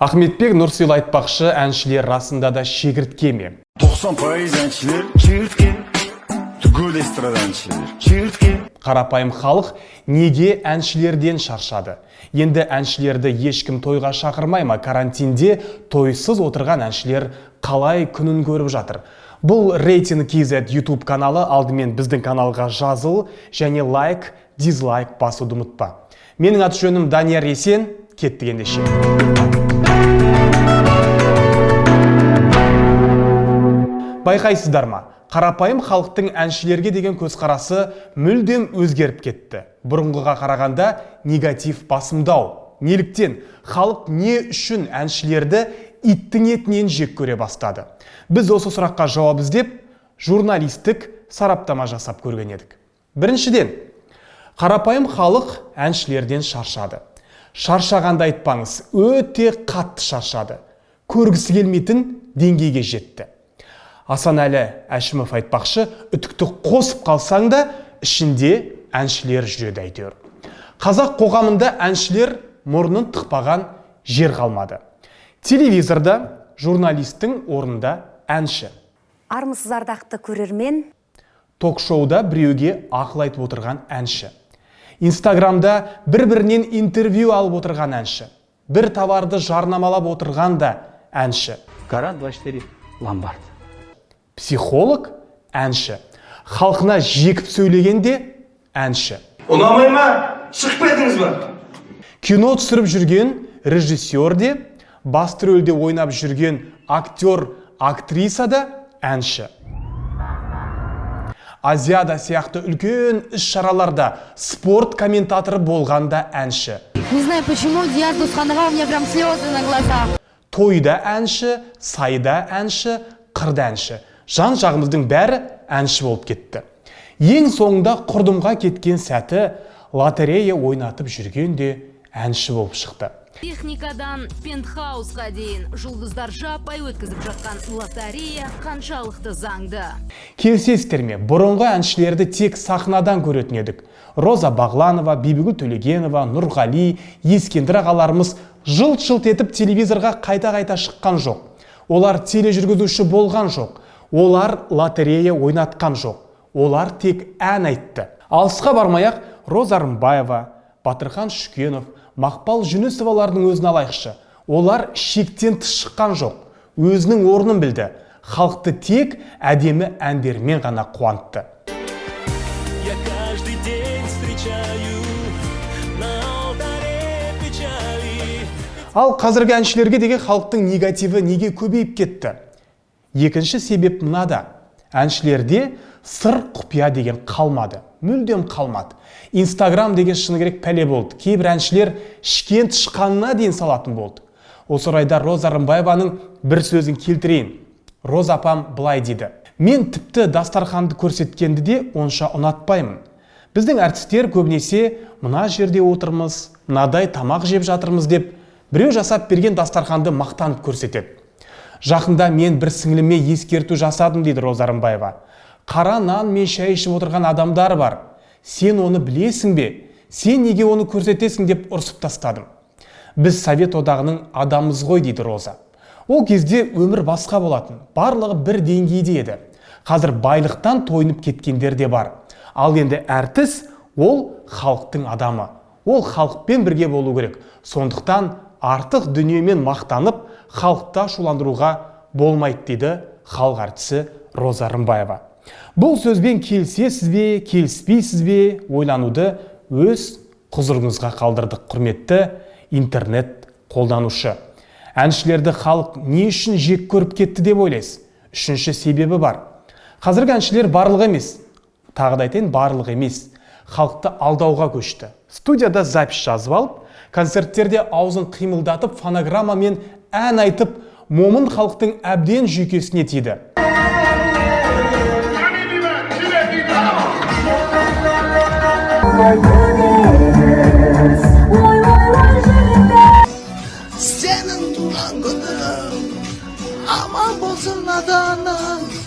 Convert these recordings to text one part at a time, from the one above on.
Ахметбек Нұрсыйлы айтпақшы, әншілер расында да шегіртке ме? 90% әншілер шегіртке, түгел эстрада әншілер шегіртке. Қарапайым халық неге әншілерден шаршады? Енді әншілерді ешкім тойға шақырмай ма? Карантинде тойсыз отырған әншілер қалай күнін көріп жатыр? Бұл рейтинг KZ YouTube каналы, алдымен біздің каналға жазыл және лайк, дизлайк басуды ұмытпа. Менің аты жөнім Данияр Есен, кеттік ендеше. Байқайсыздар ма? Қарапайым халықтың әншілерге деген көзқарасы мүлдем өзгеріп кетті. Бұрынғыға қарағанда негатив басымдау. Неліктен? Халық не үшін әншілерді иттің етінен жек көре бастады? Біз осы сұраққа жауап іздеп, журналистік сараптама жасап көрген едік. Біріншіден, қарапайым халық әншілерден шаршады. Шаршағанды айтпаңыз, өте қатты шаршады. Көргісі келмейтін деңгейге жетті. Асанәлі Әшімов айтпақшы, үтікті қосып қалсаң да, ішінде әншілер жүреді әйтеуір. Қазақ қоғамында әншілер мұрнын тықпаған жер қалмады. Телевизорда журналистің орнында әнші. Армысыз ардақты көрермен. Ток-шоуда біреуге ақыл айтып отырған әнші. Инстаграмда бір-бірінен интервью алып отырған әнші. Бір товарды жарнамалап отырған да әнші. Гарант 24 ломбард. Психолог әнші. Халқына жекіп сөйлегенде әнші. Ұнамай ма? Шығып кетіңіз ба? Кино түсіріп жүрген режиссер де, басты рөлде ойнап жүрген актер, актриса да әнші. Азияда сияқты үлкен іс-шараларда спорт комментаторы болғанда әнші. Не знаю почему, Диас Досханова, у меня прям слезы на глазах. Тойда әнші, сайда әнші, қырда әнші. Жан-жағымыздың бәрі әнші болып кетті. Ең соңында құрдымға кеткен сәті лотерея ойнатып жүргенде әнші болып шықты. Техникадан пентхаусқа дейін жұлдыздар жаппай өткізіп жатқан лотерея қаншалықты заңды. Келісесіздер ме? Бұрынғы әншілерді тек сахнадан көретін едік. Роза Бағланова, Бибігүл Төлегенова, Нұрғали, Ескендір ағаларымыз жылт-жылт етіп телевизорға қайта-қайта шыққан жоқ. Олар тележүргізуші болған жоқ. Олар лотерея ойнатқан жоқ. Олар тек ән айтты. Алысқа бармай-ақ Роза Рымбаева, Батырхан Шүкенов, Мақпал Жүнісовалардың өзін алайықшы. Олар шектен тыс шыққан жоқ. Өзінің орнын білді. Халықты тек әдемі әндермен ғана қуантты. Ал қазіргі әншілерге деген халықтың негативі неге көбейіп кетті? Екінші себеп мынада. Әншілерде сыр құпия деген қалмады. Мүлдем қалмады. Инстаграм деген шыны керек пәле болды. Кейбір әншілер ішкен тышқанына дейін салатын болды. Осы орайда Роза Рымбаеваның бір сөзін келтірейін. Роза апам былай дейді: мен тіпті дастарханды көрсеткенді де онша ұнатпаймын. Біздің әртістер көбінесе мына жерде отырмыз, мынадай тамақ жеп жатырмыз деп біреу жасап берген дастарханды мақтанып көрсетеді. Жақында мен бір сіңліме ескерту жасадым дейді Роза Рымбаева. Қара нан мен шай ішіп отырған адамдар бар. Сен оны білесің бе? Сен неге оны көрсетесің деп ұрсып тастадым. Біз Совет одағының адамымыз ғой дейді Роза. Ол кезде өмір басқа болатын. Барлығы бір деңгейде еді. Қазір байлықтан тойынып кеткендер де бар. Ал енді әртіс ол халықтың адамы. Ол халықпен бірге болу керек. Сондықтан артық дүниемен мақтанып, халықты ашуландыруға болмайды дейді халық әртісі Роза Рымбаева. Бұл сөзбен келісесіз бе, келіспейсіз бе, ойлануды өз құзырыңызға қалдырдық, құрметті интернет қолданушы. Әншілерді халық не үшін жек көріп кетті деп ойлайсыз? Үшінші себебі бар. Қазіргі әншілер барлығы емес, тағы да айтайын, барлығы емес, халықты алдауға көшті. Студияда запись жазып алып, концерттерде аузын қимылдатып, фонограммамен ән айтып, момын халықтың әбден жүйкесіне тиді.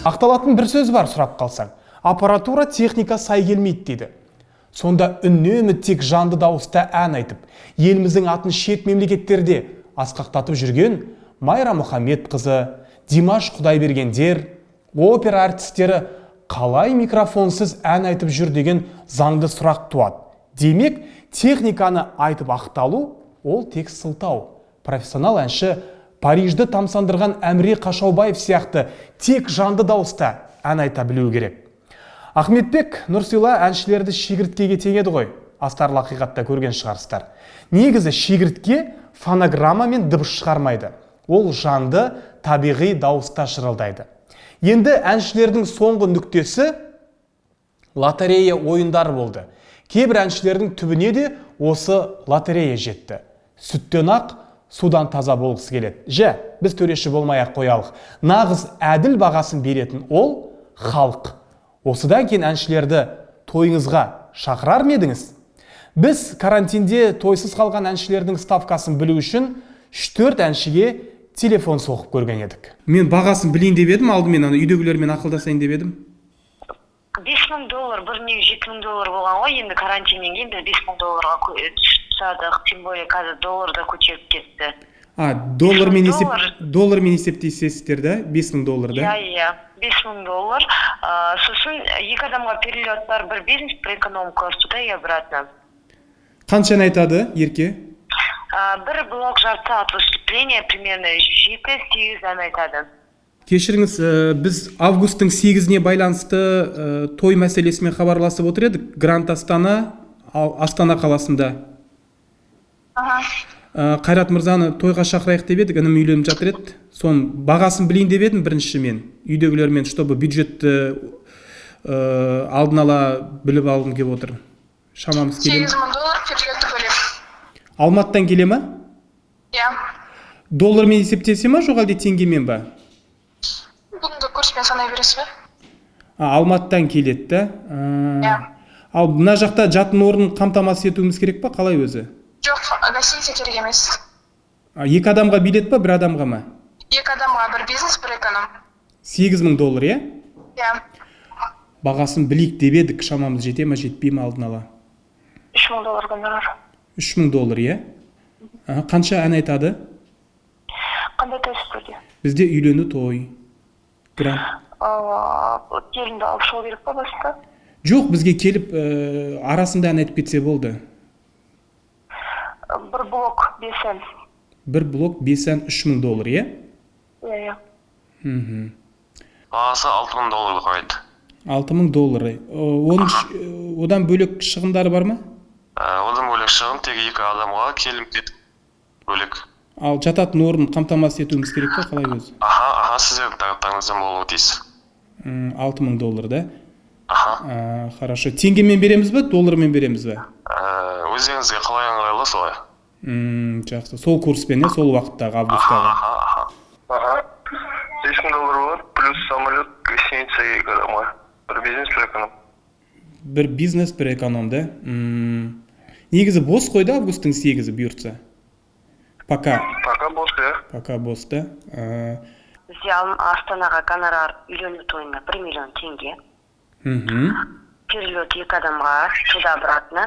Ақталатын бір сөз бар, сұрап қалсаң. Аппаратура техника сай келмейді дейді. Сонда үнемі тек жанды дауыста ән айтып, еліміздің атын шет мемлекеттерде асқақтатып жүрген Майра Мұхамедқызы, Димаш Құдайбергендер, опера артистері қалай микрофонсыз ән айтып жүр деген заңды сұрақ туады. Демек, техниканы айтып ақталу ол тек сылтау. Профессионал әнші Парижді тамсандырған Әміре Қашаубаев сияқты тек жанды дауыста ән айта білу керек. Ахметбек Нұрсила әншілерді шегірткеге теңеді ғой. Астарлы ақиқатта көрген шығарсыздар. Негізі шегіртке фонограмма мен дыбыс шығармайды. Ол жанды, табиғи дауыста шырылдайды. Енді әншілердің соңғы нүктесі лотерея ойындары болды. Кейбір әншілердің түбіне де осы лотерея жетті. Сүттен ақ, судан таза болғысы келеді. Біз төреші болмай-ақ қоялық. Нағыз әділ бағасын беретін ол халық. Осыдан кейін әншілерді тойыңызға шақырар ма едіңіз? Біз карантинде тойсыз қалған әншілердің ставкасын білу үшін 3-4 әншіге телефон соғып көрген едік. Мен бағасын білейін деп едім, алдымен үйдегілермен ақылдасайын деп едім. $5000, біріне $7000 болған ғой, енді карантиннен кейін біз $5000-ға түсадық, тем более қазір доллар да көтеріп кетті. Доллармен есептейсіздер да? $5000, да? Иә, $5000. Сосын екі адамға перелет бар, бір бизнес, бір экономка, туда и обратно. Қаншаны айтады, Ерке? Бір блок жарты сағат выступления, примерно 7-8 ән айтады. Кешіріңіз, біз августтың 8-іне байланысты той мәселесімен хабарласып отыр едік. Гранд Астана, Астана қаласында. Қайрат мырзаны тойға шақырайық деп едік, інім үйленіп жатыр еді. Сон бағасын білейін деп едім бірінші мен. Үйдегілермен, чтобы бюджетті алдын ала біліп алғым келіп отыр. Шамамыз келе ме? $8000 перелетті бөлек. Алматыдан келе ме? Иә. Доллармен есептесе ме, жоқ әлде теңгемен ба? Бүгінгі курспен санай бересіз бе? Алматыдан келеді, да? Иә. Ал мына жақта жатын орын қамтамасыз етуіміз керек па, қалай өзі? Жоқ, гостиница керек емес. Екі адамға билет па, бір адамға ма? Екі адамға бір бизнес, бір эконом. $8000, иә? Иә. Бағасын білейік деп едік, шамамыз жете ме, жетпей ме алдын ала? $3000 гонорар. $3000, иә? Қанша ән айтады? Қандай той сіздерде? Бізде үйлену той. Келінді алып шығу керек па басында? Жоқ, бізге келіп арасында ән айтып кетсе болды. Бір блок 5 ән. Бір блок 5 ән $3000, иә? Иә. Бағасы $6000 қойды. $6000. Одан бөлек шығындары бар ма? Одан бөлек шығын тек екі адамға келіп кетіп бөлек. Ал жататын орын қамтамасыз етуіміз керек па, қалай өзі? Сіздердің тағатаңыздан болуы тиіс. $6000, да? Хорошо. Теңгемен береміз бе, доллармен береміз бе? Өздеріңізге қалай ыңғайлы солай. Жақсы. Сол курспен, сол уақыттағы, августтағы. $5000 болады, плюс самолет, гостиница екі адамға. Бір бизнес, бір эконом. Бір бизнес, бір эконом, да? Негізі бос қойды августтың 8-і бұйыртса? Пока бос, иә. Пока бос, да? Бізде Астанаға гонорар үйлену тойына $1 миллион теңге. Перелет екі адамға, туда-обратно.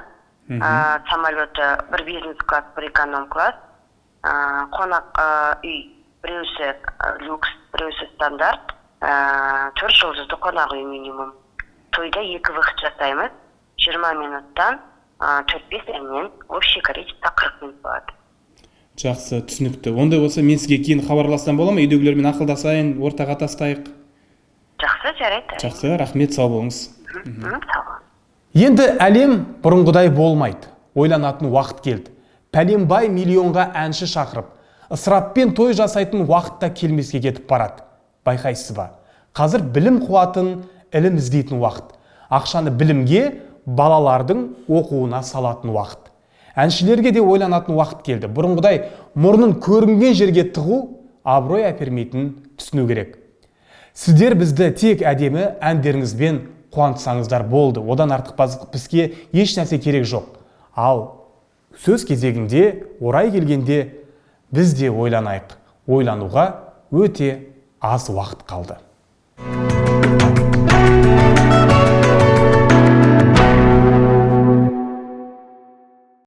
Самолеты бір бизнес класс, бір эконом класс. Қонақ үй, біреусі люкс, біреусі стандарт. 4 жұлдызды қонақ үй минимум. Тойда 2 выход жасаймыз. 20 минуттан 4-5 әннен общий количество 40 минут болады. Жақсы, түсінікті. Ондай болса мен сізге кейін хабарлассам бола ма? Үйдегілермен ақылдасайын, ортаға тастайық. Жақсы, жарайды. Жақсы, рахмет, сау болыңыз. Сау. Енді әлем бұрынғыдай болмайды. Ойланатын уақыт келді. Пәленбай миллионға әнші шақырып, ысыраппен той жасайтын уақытта келмеске кетіп барады. Байқайсыз ба? Қазір білім қуатын, ілім іздейтін уақыт. Ақшаны білімге, балалардың оқуына салатын уақыт. Әншілерге де ойланатын уақыт келді. Бұрынғыдай мұрнын көрінген жерге тығу абырой әпермейтінін түсіну керек. Сіздер бізді тек әдемі әндеріңізбен қуантсаңыздар болды. Одан артық бізге еш нәрсе керек жоқ. Ал сөз кезегінде, орай келгенде біз де ойланайық. Ойлануға өте аз уақыт қалды.